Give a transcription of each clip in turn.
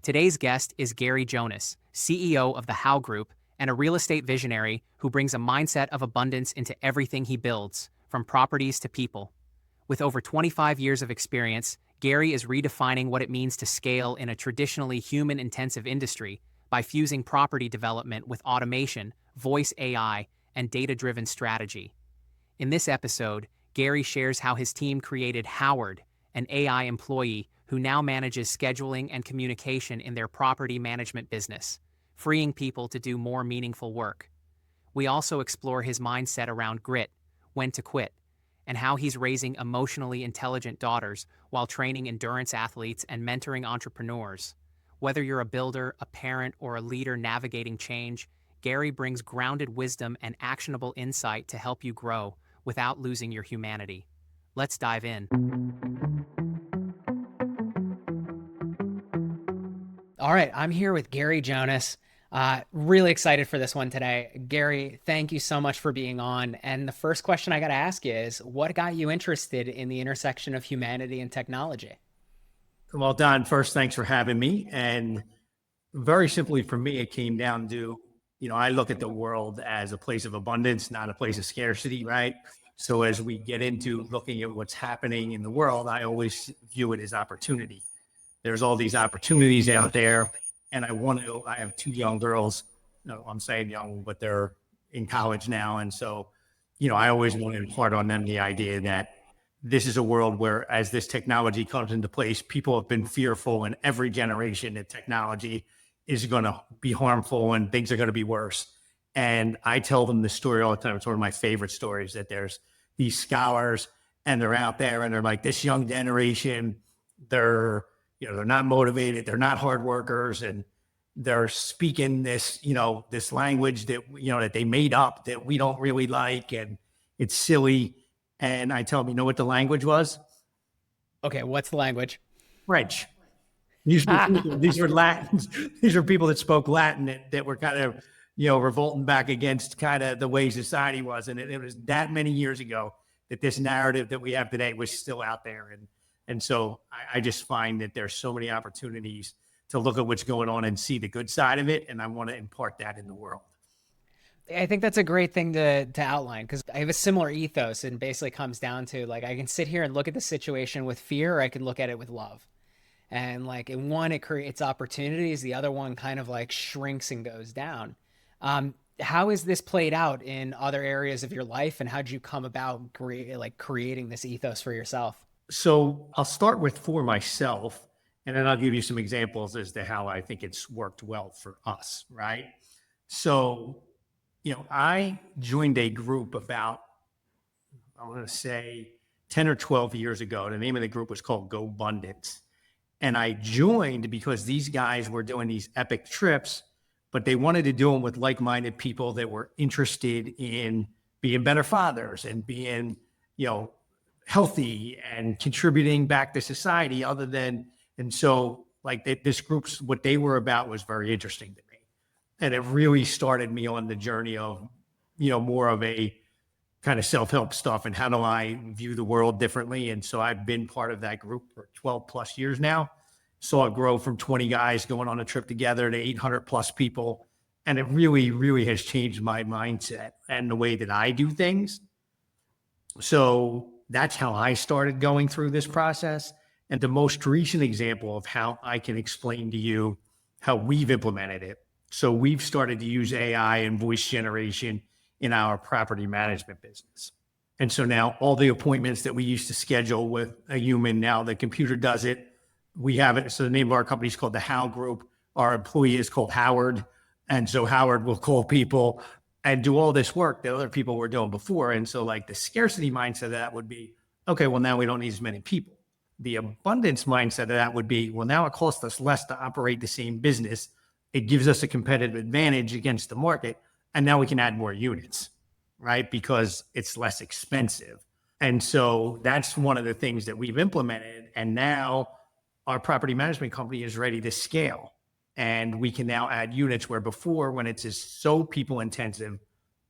Today's guest is Gary Jonas, CEO of the How Group and a real estate visionary who brings a mindset of abundance into everything he builds, from properties to people. With over 25 years of experience, Gary is redefining what it means to scale in a traditionally human-intensive industry by fusing property development with automation, voice AI, and data-driven strategy. In this episode, Gary shares how his team created Howard, an AI employee who now manages scheduling and communication in their property management business, freeing people to do more meaningful work. We also explore his mindset around grit, when to quit, and how he's raising emotionally intelligent daughters while training endurance athletes and mentoring entrepreneurs. Whether you're a builder, a parent, or a leader navigating change, Gary brings grounded wisdom and actionable insight to help you grow without losing your humanity. Let's dive in. All right, I'm here with Gary Jonas. Really excited for this one today. Gary, thank you so much for being on. And the first question I got to ask you is, what got you interested in the intersection of humanity and technology? Well, Don, first, thanks for having me. And very simply for me, it came down to, I look at the world as a place of abundance, not a place of scarcity, right? So as we get into looking at what's happening in the world, I always view it as opportunity. There's all these opportunities out there. And I have two young girls. No, I'm saying young, but they're in college now. And so, I always want to impart on them the idea that this is a world where, as this technology comes into place, people have been fearful in every generation that technology is going to be harmful and things are going to be worse. And I tell them this story all the time. It's one of my favorite stories, that there's these scholars and they're out there and they're like, this young generation, they're not motivated, they're not hard workers, and they're speaking this, this language that, that they made up that we don't really like, and it's silly. And I tell them, you know what the language was? Okay, what's the language? French. These were Latins. These are people that spoke Latin that were kind of, revolting back against kind of the way society was. And it was that many years ago that this narrative that we have today was still out there. And so I just find that there's so many opportunities to look at what's going on and see the good side of it. And I want to impart that in the world. I think that's a great thing to outline, because I have a similar ethos, and basically comes down to, like, I can sit here and look at the situation with fear, or I can look at it with love. And like, in one, it creates opportunities. The other one kind of like shrinks and goes down. How is this played out in other areas of your life, and how did you come about creating this ethos for yourself? So I'll start with for myself, and then I'll give you some examples as to how I think it's worked well for us, right? So, I joined a group about, I want to say 10 or 12 years ago. The name of the group was called GoBundance. And I joined because these guys were doing these epic trips, but they wanted to do them with like-minded people that were interested in being better fathers and being, healthy and contributing back to society and so like this group's, what they were about was very interesting to me. And it really started me on the journey of, more of a kind of self-help stuff and how do I view the world differently. And so I've been part of that group for 12 plus years now. Saw it grow from 20 guys going on a trip together to 800 plus people. And it really, really has changed my mindset and the way that I do things. So that's how I started going through this process. And the most recent example of how I can explain to you how we've implemented it. So we've started to use AI and voice generation in our property management business. And so now all the appointments that we used to schedule with a human, now the computer does it. We have it. So the name of our company is called the How Group. Our employee is called Howard. And so Howard will call people and do all this work that other people were doing before. And so like the scarcity mindset of that would be, okay, well, now we don't need as many people. The abundance mindset of that would be, well, now it costs us less to operate the same business. It gives us a competitive advantage against the market. And now we can add more units, right? Because it's less expensive. And so that's one of the things that we've implemented. And now our property management company is ready to scale. And we can now add units where before, when it's just so people intensive,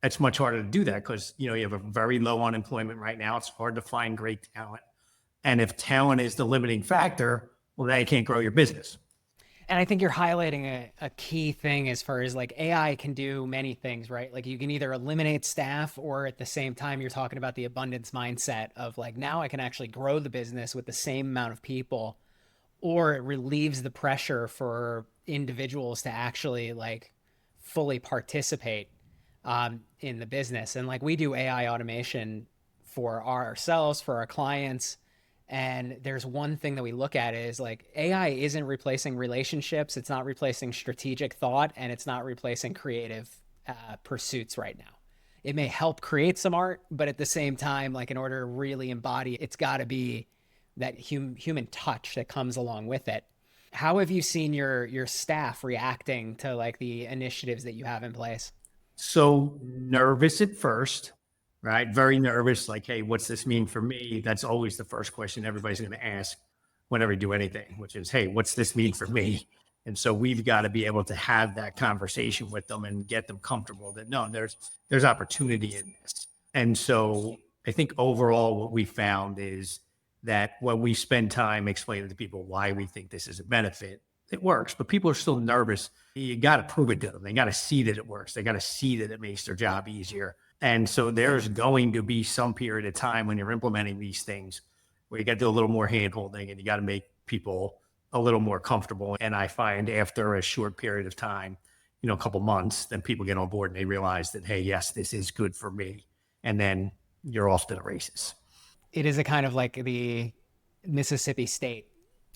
it's much harder to do that because, you have a very low unemployment right now. It's hard to find great talent. And if talent is the limiting factor, well, then you can't grow your business. And I think you're highlighting a key thing as far as like AI can do many things, right? Like you can either eliminate staff, or at the same time, you're talking about the abundance mindset of like, now I can actually grow the business with the same amount of people, or it relieves the pressure for individuals to actually like fully participate in the business. And like we do AI automation for ourselves, for our clients. And there's one thing that we look at is like AI isn't replacing relationships, it's not replacing strategic thought, and it's not replacing creative pursuits right now. It may help create some art, but at the same time, like in order to really embody it, it's got to be that human touch that comes along with it. How have you seen your staff reacting to like the initiatives that you have in place? So nervous at first, right? Very nervous. Like, hey, what's this mean for me? That's always the first question everybody's going to ask whenever you do anything, which is, hey, what's this mean for me? And so we've got to be able to have that conversation with them and get them comfortable that no, there's opportunity in this. And so I think overall what we found is that when we spend time explaining to people why we think this is a benefit, it works, but people are still nervous. You got to prove it to them. They got to see that it works. They got to see that it makes their job easier. And so there's going to be some period of time when you're implementing these things where you got to do a little more hand holding and you got to make people a little more comfortable. And I find after a short period of time, a couple months, then people get on board and they realize that, hey, yes, this is good for me. And then you're off to the races. It is a kind of like the Mississippi State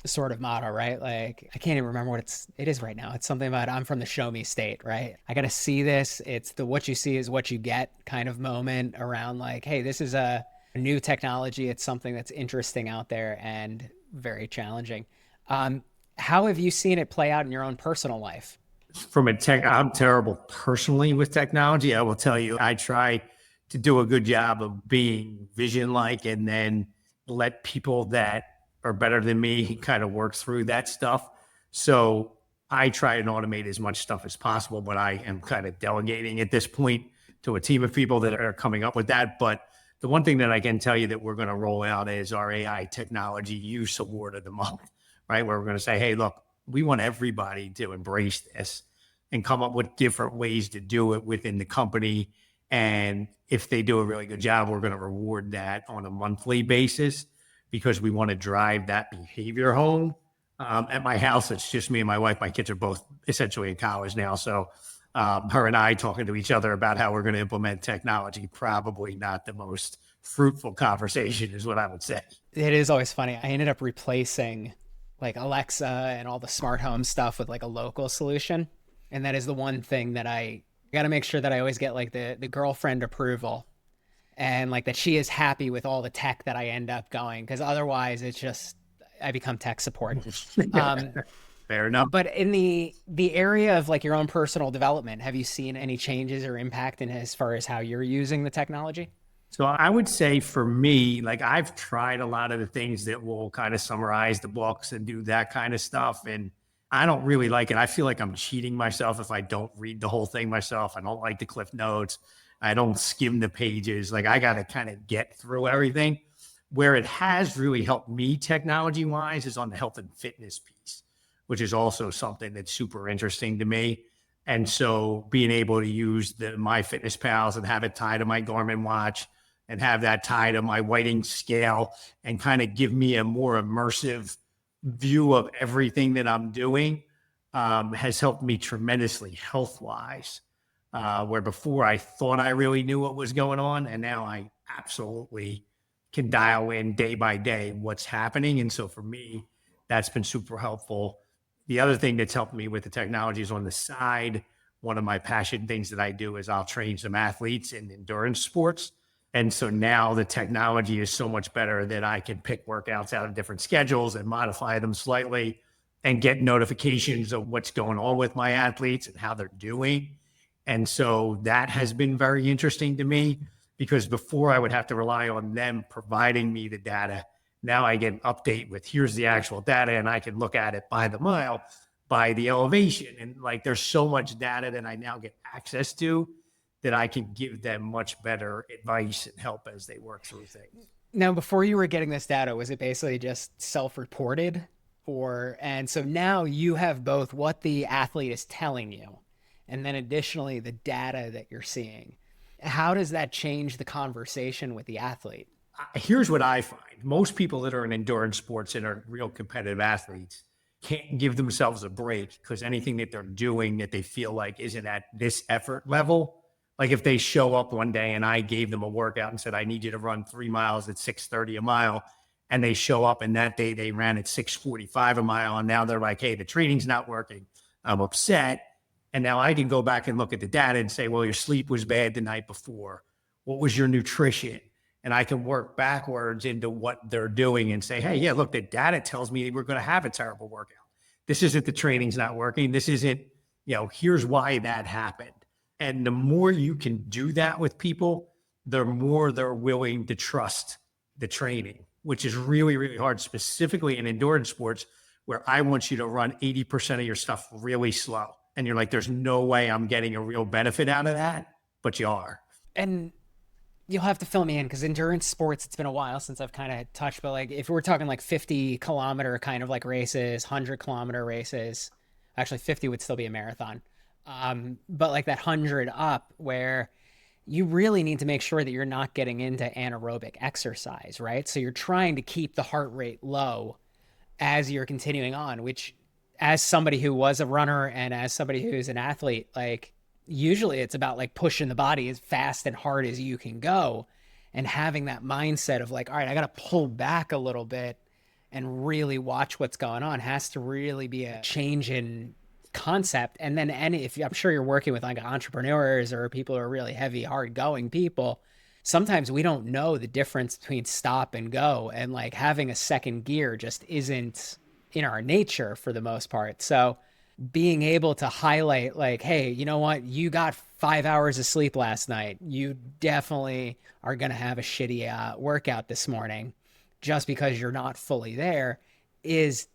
sort of motto, right? Like I can't even remember what it is right now. It's something about I'm from the show me state, right? I got to see this. It's the what you see is what you get kind of moment around like, hey, this is a new technology. It's something that's interesting out there and very challenging. Um, how have you seen it play out in your own personal life? From a tech, I'm terrible personally with technology. I will tell you, I try to do a good job of being vision like and then let people that are better than me kind of work through that stuff. So I try and automate as much stuff as possible, but I am kind of delegating at this point to a team of people that are coming up with that. But the one thing that I can tell you that we're going to roll out is our AI technology use award of the month, right? Where we're going to say, hey, look, we want everybody to embrace this and come up with different ways to do it within the company. And if they do a really good job, we're going to reward that on a monthly basis because we want to drive that behavior home. At my house, it's just me and my wife. My kids are both essentially in college now. So her and I talking to each other about how we're going to implement technology, probably not the most fruitful conversation is what I would say. It is always funny. I ended up replacing like Alexa and all the smart home stuff with like a local solution. And that is the one thing that I got to make sure that I always get like the girlfriend approval, and like that she is happy with all the tech that I end up going, because otherwise it's just I become tech support. Um, Fair enough. but in the area of like your own personal development, have you seen any changes or impact in as far as how you're using the technology? So I would say for me, like I've tried a lot of the things that will kind of summarize the books and do that kind of stuff. And I don't really like it. I feel like I'm cheating myself if I don't read the whole thing myself. I don't like the cliff notes. I don't skim the pages. Like I got to kind of get through everything. Where it has really helped me technology wise is on the health and fitness piece, which is also something that's super interesting to me. And so being able to use the My Fitness Pals and have it tied to my Garmin watch and have that tied to my whiting scale and kind of give me a more immersive view of everything that I'm doing has helped me tremendously health wise. Where before I thought I really knew what was going on, and now I absolutely can dial in day by day what's happening. And so for me, that's been super helpful. The other thing that's helped me with the technology is on the side. One of my passion things that I do is I'll train some athletes in endurance sports. And so now the technology is so much better that I can pick workouts out of different schedules and modify them slightly and get notifications of what's going on with my athletes and how they're doing. And so that has been very interesting to me because before I would have to rely on them providing me the data. Now I get an update with here's the actual data and I can look at it by the mile, by the elevation. And like there's so much data that I now get access to that I can give them much better advice and help as they work through things. Now, before you were getting this data, was it basically just self-reported, and so now you have both what the athlete is telling you and then additionally the data that you're seeing. How does that change the conversation with the athlete? Here's what I find. Most people that are in endurance sports and are real competitive athletes can't give themselves a break because anything that they're doing that they feel like isn't at this effort level, like if they show up one day and I gave them a workout and said, I need you to run 3 miles at 6:30 a mile, and they show up and that day they ran at 6:45 a mile, and now they're like, hey, the training's not working. I'm upset. And now I can go back and look at the data and say, well, your sleep was bad the night before. What was your nutrition? And I can work backwards into what they're doing and say, hey, yeah, look, the data tells me we're going to have a terrible workout. This isn't the training's not working. This isn't, here's why that happened. And the more you can do that with people, the more they're willing to trust the training, which is really, really hard, specifically in endurance sports, where I want you to run 80% of your stuff really slow. And you're like, there's no way I'm getting a real benefit out of that, but you are. And you'll have to fill me in because endurance sports, it's been a while since I've kind of touched, but like if we're talking like 50-kilometer kind of like races, 100-kilometer races, actually 50 would still be a marathon. But like that 100 up where you really need to make sure that you're not getting into anaerobic exercise, right? So you're trying to keep the heart rate low as you're continuing on, which as somebody who was a runner and as somebody who's an athlete, like usually it's about like pushing the body as fast and hard as you can go and having that mindset of like, all right, I got to pull back a little bit and really watch what's going on has to really be a change in concept. And then if I'm sure you're working with like entrepreneurs or people who are really heavy, hard going people, sometimes we don't know the difference between stop and go. And like having a second gear just isn't in our nature for the most part. So being able to highlight like, hey, you know what? You got 5 hours of sleep last night. You definitely are going to have a shitty workout this morning just because you're not fully there is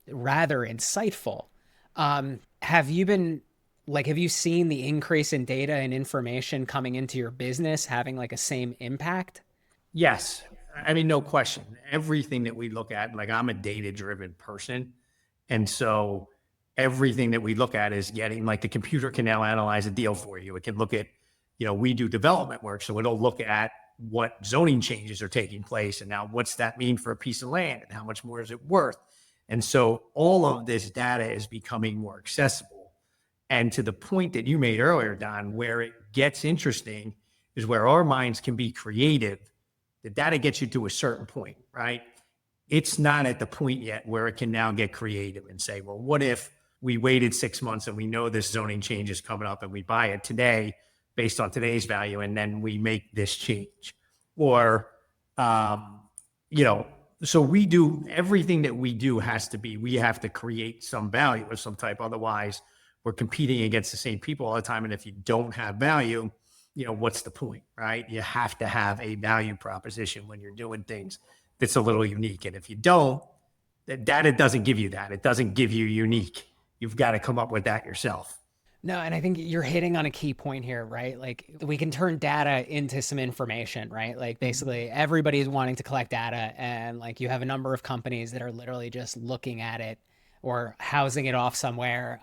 rather insightful. Have you seen the increase in data and information coming into your business having like a same impact? Yes. I mean, no question. Everything that we look at, like I'm a data-driven person. And so everything that we look at is getting like the computer can now analyze a deal for you. It can look at, we do development work. So it'll look at what zoning changes are taking place. And now what's that mean for a piece of land and how much more is it worth? And so all of this data is becoming more accessible. And to the point that you made earlier, Don, where it gets interesting is where our minds can be creative. The data gets you to a certain point, right? It's not at the point yet where it can now get creative and say, well, what if we waited 6 months and we know this zoning change is coming up and we buy it today based on today's value and then we make this change? Or, so we do everything that we do we have to create some value of some type. Otherwise, we're competing against the same people all the time. And if you don't have value, what's the point, right? You have to have a value proposition when you're doing things that's a little unique. And if you don't, the data doesn't give you that. It doesn't give you unique. You've got to come up with that yourself. No, and I think you're hitting on a key point here, right? Like we can turn data into some information, right? Like basically everybody's wanting to collect data and like you have a number of companies that are literally just looking at it or housing it off somewhere.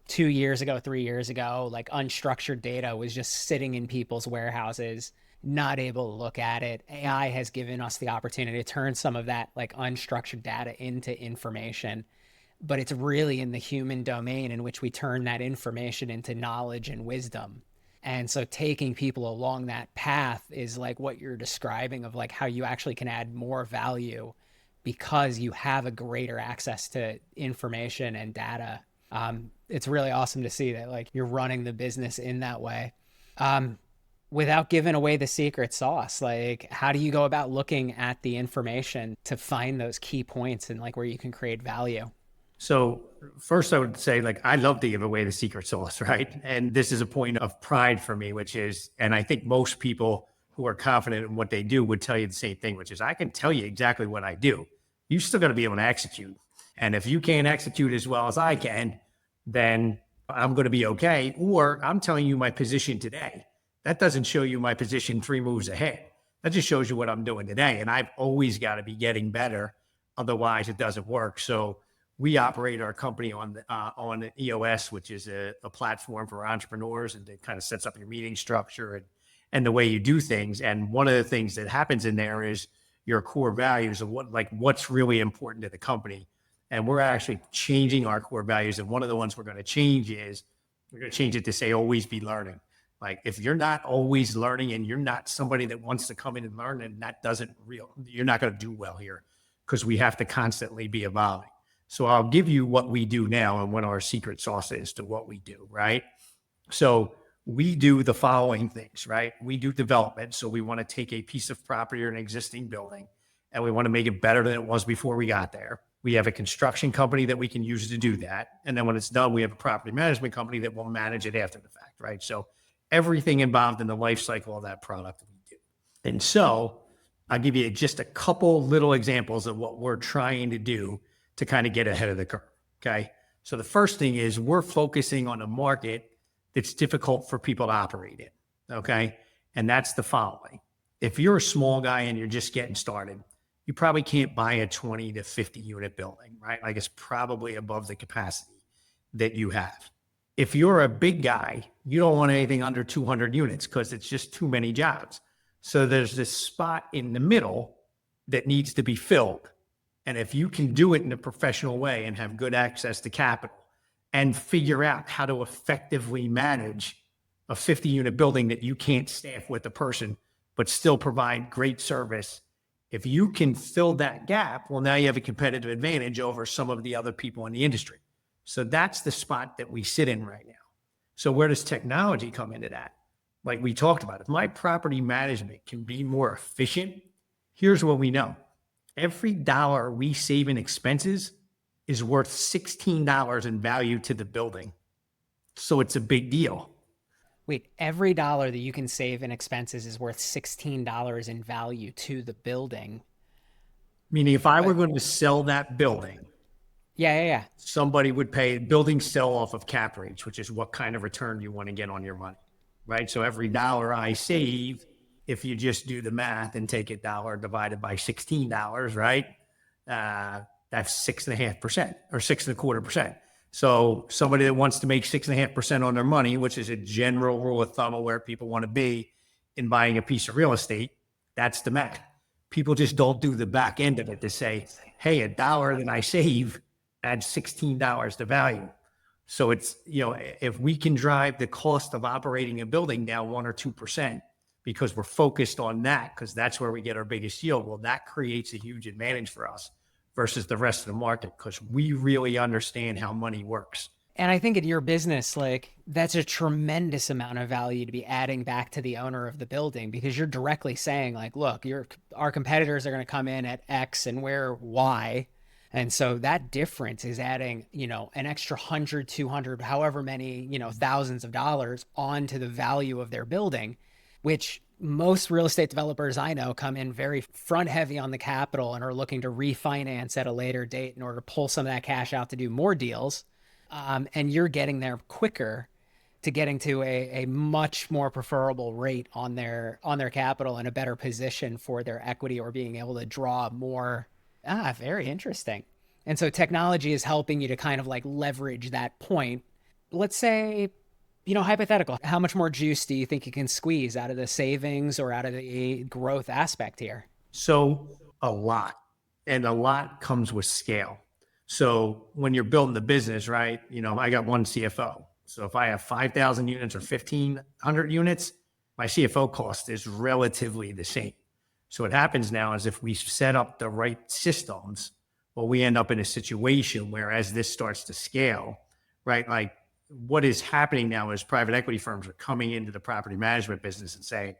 2 years ago, 3 years ago, like unstructured data was just sitting in people's warehouses, not able to look at it. AI has given us the opportunity to turn some of that like unstructured data into information, but it's really in the human domain in which we turn that information into knowledge and wisdom. And so taking people along that path is like what you're describing of like how you actually can add more value because you have a greater access to information and data. It's really awesome to see that like you're running the business in that way. Without giving away the secret sauce, like how do you go about looking at the information to find those key points and like where you can create value? So first I would say like, I love to give away the secret sauce, right? And this is a point of pride for me, which is, and I think most people who are confident in what they do would tell you the same thing, which is I can tell you exactly what I do. You still got to be able to execute. And if you can't execute as well as I can, then I'm going to be okay. Or I'm telling you my position today. That doesn't show you my position 3 moves ahead. That just shows you what I'm doing today. And I've always got to be getting better. Otherwise it doesn't work. So we operate our company on EOS, which is a platform for entrepreneurs, and it kind of sets up your meeting structure and the way you do things. And one of the things that happens in there is your core values of what's really important to the company. And we're actually changing our core values. And one of the ones we're going to change is we're going to change it to say always be learning. Like if you're not always learning and you're not somebody that wants to come in and learn, and that doesn't you're not going to do well here, because we have to constantly be evolving. So I'll give you what we do now and what our secret sauce is to what we do, right? So we do the following things, right? We do development. So we want to take a piece of property or an existing building, and we want to make it better than it was before we got there. We have a construction company that we can use to do that. And then when it's done, we have a property management company that will manage it after the fact, right? So everything involved in the life cycle of that product we do. And so I'll give you just a couple little examples of what we're trying to do to kind of get ahead of the curve. Okay. So the first thing is we're focusing on a market that's difficult for people to operate in. Okay. And that's the following. If you're a small guy and you're just getting started, you probably can't buy a 20 to 50 unit building, right? Like it's probably above the capacity that you have. If you're a big guy, you don't want anything under 200 units because it's just too many jobs. So there's this spot in the middle that needs to be filled. And if you can do it in a professional way and have good access to capital and figure out how to effectively manage a 50 unit building that you can't staff with a person, but still provide great service, if you can fill that gap, well, now you have a competitive advantage over some of the other people in the industry. So that's the spot that we sit in right now. So where does technology come into that? Like we talked about, if my property management can be more efficient, here's what we know. Every dollar we save in expenses is worth $16 in value to the building. So it's a big deal. Wait, every dollar that you can save in expenses is worth $16 in value to the building. Meaning if I were going to sell that building, Yeah. somebody would pay building sell off of cap rates, which is what kind of return you want to get on your money, right? So every dollar I save, if you just do the math and take $1 divided by $16, right? That's 6.5% or 6.25%. So somebody that wants to make 6.5% on their money, which is a general rule of thumb of where people want to be in buying a piece of real estate, that's the math. People just don't do the back end of it to say, hey, $1 that I save adds $16 to value. So it's, if we can drive the cost of operating a building down 1 or 2%, because we're focused on that, because that's where we get our biggest yield. Well, that creates a huge advantage for us versus the rest of the market, because we really understand how money works. And I think in your business, like that's a tremendous amount of value to be adding back to the owner of the building, because you're directly saying like, look, our competitors are going to come in at X and we're Y. And so that difference is adding, an extra 100, 200, however many, thousands of dollars onto the value of their building, which most real estate developers I know come in very front heavy on the capital and are looking to refinance at a later date in order to pull some of that cash out to do more deals. And you're getting there quicker to getting to a much more preferable rate on their capital and a better position for their equity, or being able to draw more. Very interesting. And so technology is helping you to kind of like leverage that point. Let's say, hypothetical, how much more juice do you think you can squeeze out of the savings or out of the growth aspect here? So a lot, and a lot comes with scale. So when you're building the business, right, I got one CFO. So if I have 5,000 units or 1,500 units, my CFO cost is relatively the same. So what happens now is if we set up the right systems, well, we end up in a situation where as this starts to scale, right, like what is happening now is private equity firms are coming into the property management business and saying,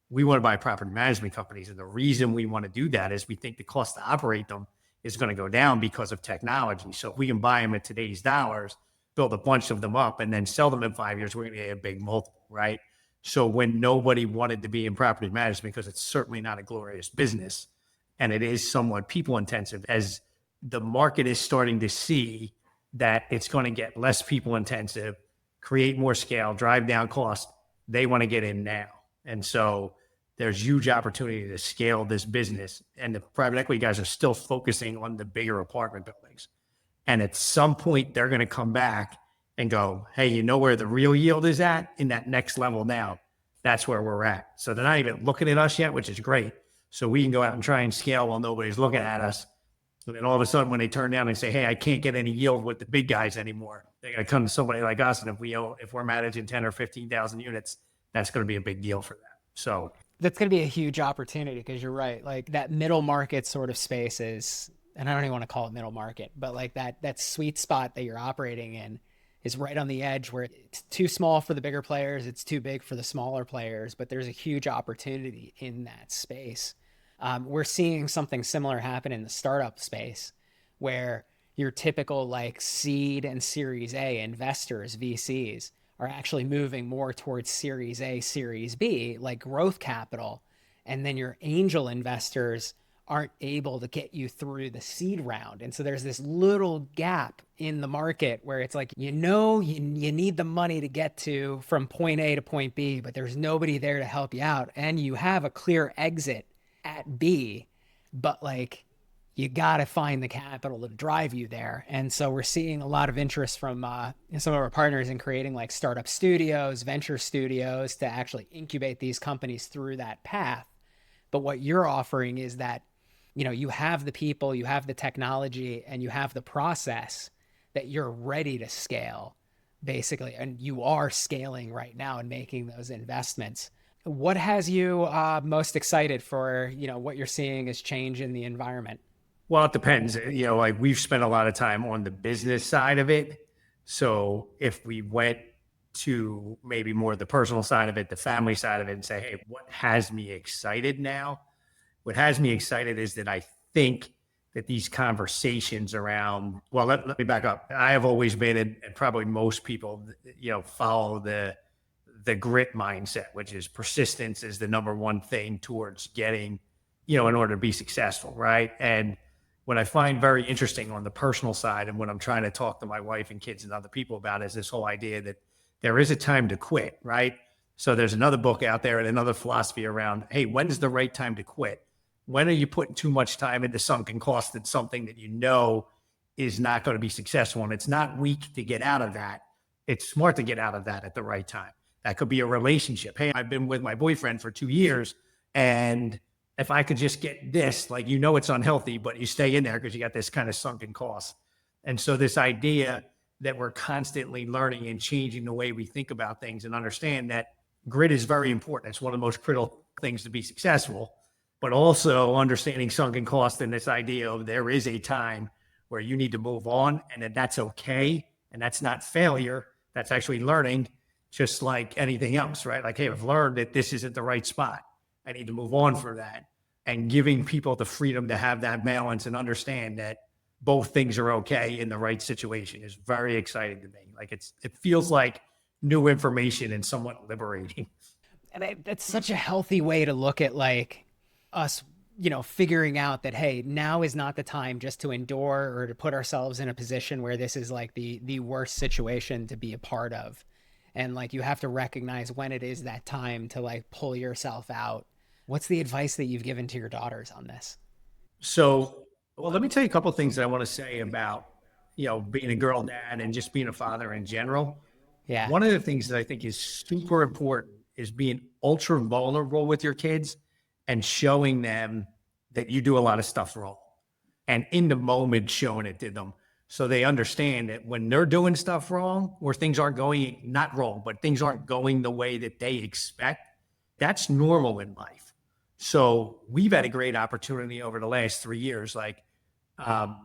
we want to buy property management companies. And the reason we want to do that is we think the cost to operate them is going to go down because of technology. So if we can buy them at today's dollars, build a bunch of them up, and then sell them in 5 years, we're going to get a big multiple, right? So when nobody wanted to be in property management, because it's certainly not a glorious business, and it is somewhat people intensive, as the market is starting to see that it's going to get less people intensive, create more scale, drive down cost, they want to get in now. And so there's huge opportunity to scale this business. And the private equity guys are still focusing on the bigger apartment buildings. And at some point, they're going to come back and go, hey, you know where the real yield is at? In that next level now. That's where we're at. So they're not even looking at us yet, which is great. So we can go out and try and scale while nobody's looking at us. And then all of a sudden, when they turn down and say, hey, I can't get any yield with the big guys anymore, they're going to come to somebody like us. And if we're managing 10 or 15,000 units, that's going to be a big deal for them. So That's going to be a huge opportunity because you're right. Like that middle market sort of space is, and I don't even want to call it middle market, but like that sweet spot that you're operating in is right on the edge where it's too small for the bigger players, it's too big for the smaller players, but there's a huge opportunity in that space. We're seeing something similar happen in the startup space where your typical like seed and series A investors, VCs, are actually moving more towards series A, series B, like growth capital. And then your angel investors aren't able to get you through the seed round. And so there's this little gap in the market where it's like, you need the money to get to from point A to point B, but there's nobody there to help you out. And you have a clear exit at B, but like you got to find the capital to drive you there. And so we're seeing a lot of interest from some of our partners in creating like startup studios, venture studios to actually incubate these companies through that path. But what you're offering is that, you have the people, you have the technology, and you have the process that you're ready to scale, basically. And you are scaling right now and making those investments. What has you most excited for, what you're seeing as change in the environment? well, it depends. Like we've spent a lot of time on the business side of it. So if we went to maybe more the personal side of it, the family side of it, and say, hey, what has me excited now? What has me excited is that I think that these conversations around, well, let me back up. I have always been, and probably most people, follow the grit mindset, which is persistence is the number one thing towards getting, in order to be successful, right? And what I find very interesting on the personal side, and what I'm trying to talk to my wife and kids and other people about, is this whole idea that there is a time to quit, right? So there's another book out there and another philosophy around, hey, when is the right time to quit? When are you putting too much time into sunken cost in something that is not going to be successful? And it's not weak to get out of that. It's smart to get out of that at the right time. That could be a relationship. Hey, I've been with my boyfriend for 2 years, and if I could just get this, like, it's unhealthy, but you stay in there because you got this kind of sunken cost. And so this idea that we're constantly learning and changing the way we think about things and understand that grit is very important. It's one of the most critical things to be successful, but also understanding sunken cost and this idea of there is a time where you need to move on and that that's okay. And that's not failure. That's actually learning, just like anything else, right? Like, hey, I've learned that this isn't the right spot. I need to move on for that. And giving people the freedom to have that balance and understand that both things are okay in the right situation is very exciting to me. Like it feels like new information and somewhat liberating. And that's such a healthy way to look at like us, figuring out that, hey, now is not the time just to endure or to put ourselves in a position where this is like the worst situation to be a part of. And like, you have to recognize when it is that time to like pull yourself out. What's the advice that you've given to your daughters on this? So, well, let me tell you a couple of things that I want to say about, being a girl dad and just being a father in general. Yeah. One of the things that I think is super important is being ultra vulnerable with your kids and showing them that you do a lot of stuff wrong, and in the moment showing it to them so they understand that when they're doing stuff wrong or things aren't going, not wrong, but things aren't going the way that they expect, that's normal in life. So we've had a great opportunity over the last 3 years. Like, a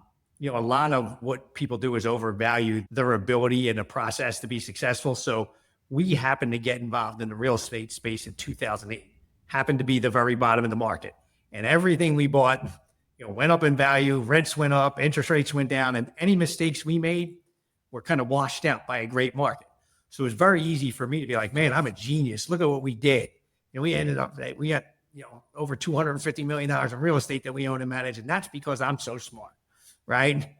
lot of what people do is overvalue their ability and the process to be successful. So we happened to get involved in the real estate space in 2008, happened to be the very bottom of the market. And everything we bought, went up in value, rents went up, interest rates went down, and any mistakes we made were kind of washed out by a great market. So it was very easy for me to be like, man, I'm a genius. Look at what we did. And we ended up, we got, over $250 million in real estate that we own and manage. And that's because I'm so smart, right?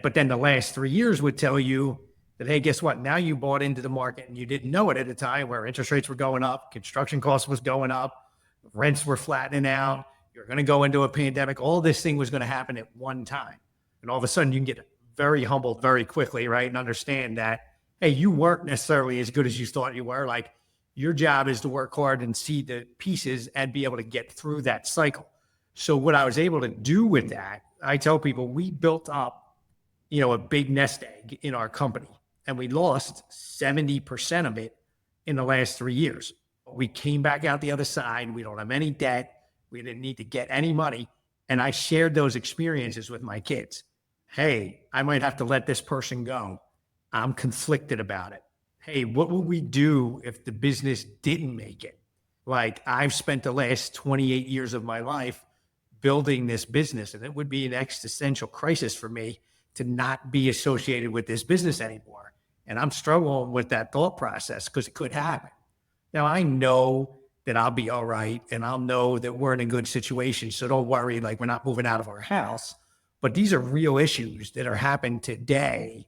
But then the last 3 years would tell you that, hey, guess what? Now you bought into the market and you didn't know it at a time where interest rates were going up, construction costs was going up, rents were flattening out, you're going to go into a pandemic. All this thing was going to happen at one time. And all of a sudden you can get very humbled very quickly, right? And understand that, hey, you weren't necessarily as good as you thought you were. Like, your job is to work hard and see the pieces and be able to get through that cycle. So what I was able to do with that, I tell people, we built up, a big nest egg in our company, and we lost 70% of it in the last 3 years. We came back out the other side. We don't have any debt. We didn't need to get any money. And I shared those experiences with my kids. Hey, I might have to let this person go. I'm conflicted about it. Hey, what would we do if the business didn't make it? Like, I've spent the last 28 years of my life building this business, and it would be an existential crisis for me to not be associated with this business anymore. And I'm struggling with that thought process because it could happen. Now, I know that I'll be all right, and I'll know that we're in a good situation. So don't worry, like, we're not moving out of our house. But these are real issues that are happening today.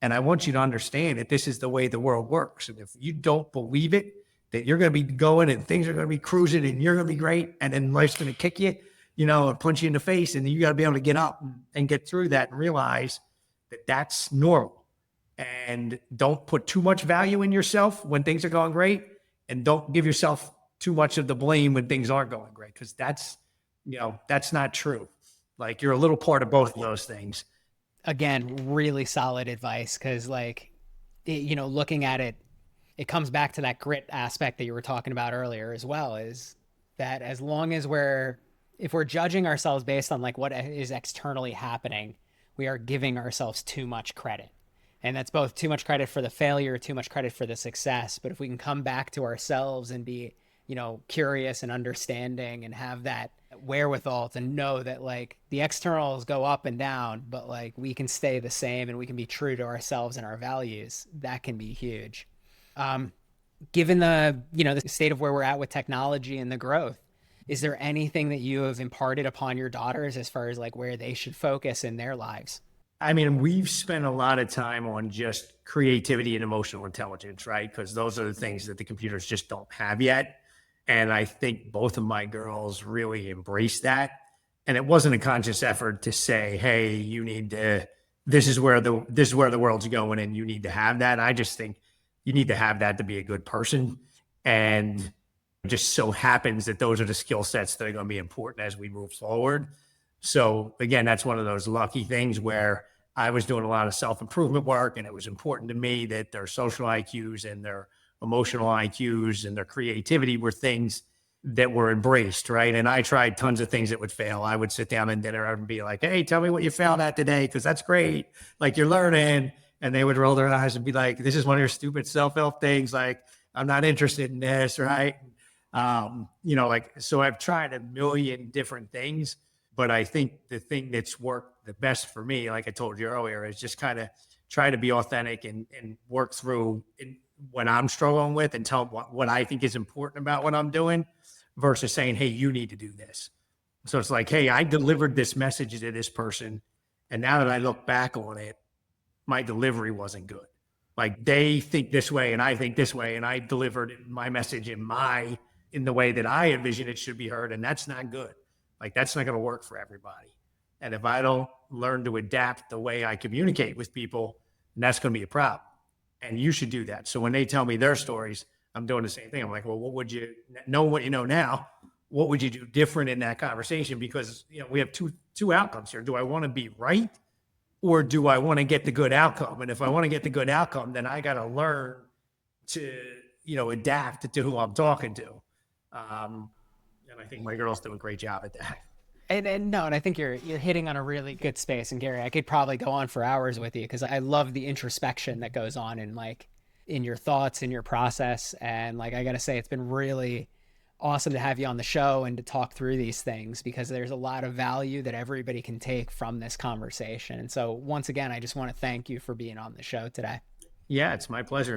And I want you to understand that this is the way the world works. And if you don't believe it, that you're going to be going and things are going to be cruising and you're going to be great, and then life's going to kick you, and punch you in the face, and you got to be able to get up and get through that and realize that that's normal. And don't put too much value in yourself when things are going great, and don't give yourself too much of the blame when things aren't going great, because that's not true. Like, you're a little part of both of those things. Again, really solid advice, because looking at it, it comes back to that grit aspect that you were talking about earlier as well, is that as long as if we're judging ourselves based on like what is externally happening, we are giving ourselves too much credit. And that's both too much credit for the failure, too much credit for the success. But if we can come back to ourselves and be, curious and understanding and have that wherewithal to know that like the externals go up and down, but like we can stay the same and we can be true to ourselves and our values, that can be huge. Given the state of where we're at with technology and the growth, is there anything that you have imparted upon your daughters as far as like where they should focus in their lives? I mean, we've spent a lot of time on just creativity and emotional intelligence, right? Because those are the things that the computers just don't have yet. And I think both of my girls really embraced that. And it wasn't a conscious effort to say, hey, you need to, this is where the world's going and you need to have that. I just think you need to have that to be a good person. And it just so happens that those are the skill sets that are going to be important as we move forward. So again, that's one of those lucky things where I was doing a lot of self-improvement work, and it was important to me that their social IQs and their emotional IQs and their creativity were things that were embraced, right? And I tried tons of things that would fail. I would sit down at dinner and be like, hey, tell me what you found at today, because that's great. Like, you're learning. And they would roll their eyes and be like, this is one of your stupid self-help things. Like, I'm not interested in this, right? So I've tried a million different things, but I think the thing that's worked the best for me, like I told you earlier, is just kind of try to be authentic and work through what I'm struggling with and tell what I think is important about what I'm doing versus saying, hey, you need to do this. So it's like, hey, I delivered this message to this person, and now that I look back on it, my delivery wasn't good. Like, they think this way and I think this way, and I delivered my message in the way that I envision it should be heard, and that's not good. Like, that's not going to work for everybody. And if I don't learn to adapt the way I communicate with people, then that's going to be a problem. And you should do that. So when they tell me their stories, I'm doing the same thing. I'm like, well, what would you know what you know now? What would you do different in that conversation? Because, we have two outcomes here. Do I want to be right? Or do I want to get the good outcome? And if I want to get the good outcome, then I got to learn to, adapt to who I'm talking to. And I think my girls do a great job at that. And I think you're hitting on a really good space. And Gary, I could probably go on for hours with you, because I love the introspection that goes on in your thoughts, in your process. And like, I got to say, it's been really awesome to have you on the show and to talk through these things, because there's a lot of value that everybody can take from this conversation. And so once again, I just want to thank you for being on the show today. Yeah, it's my pleasure.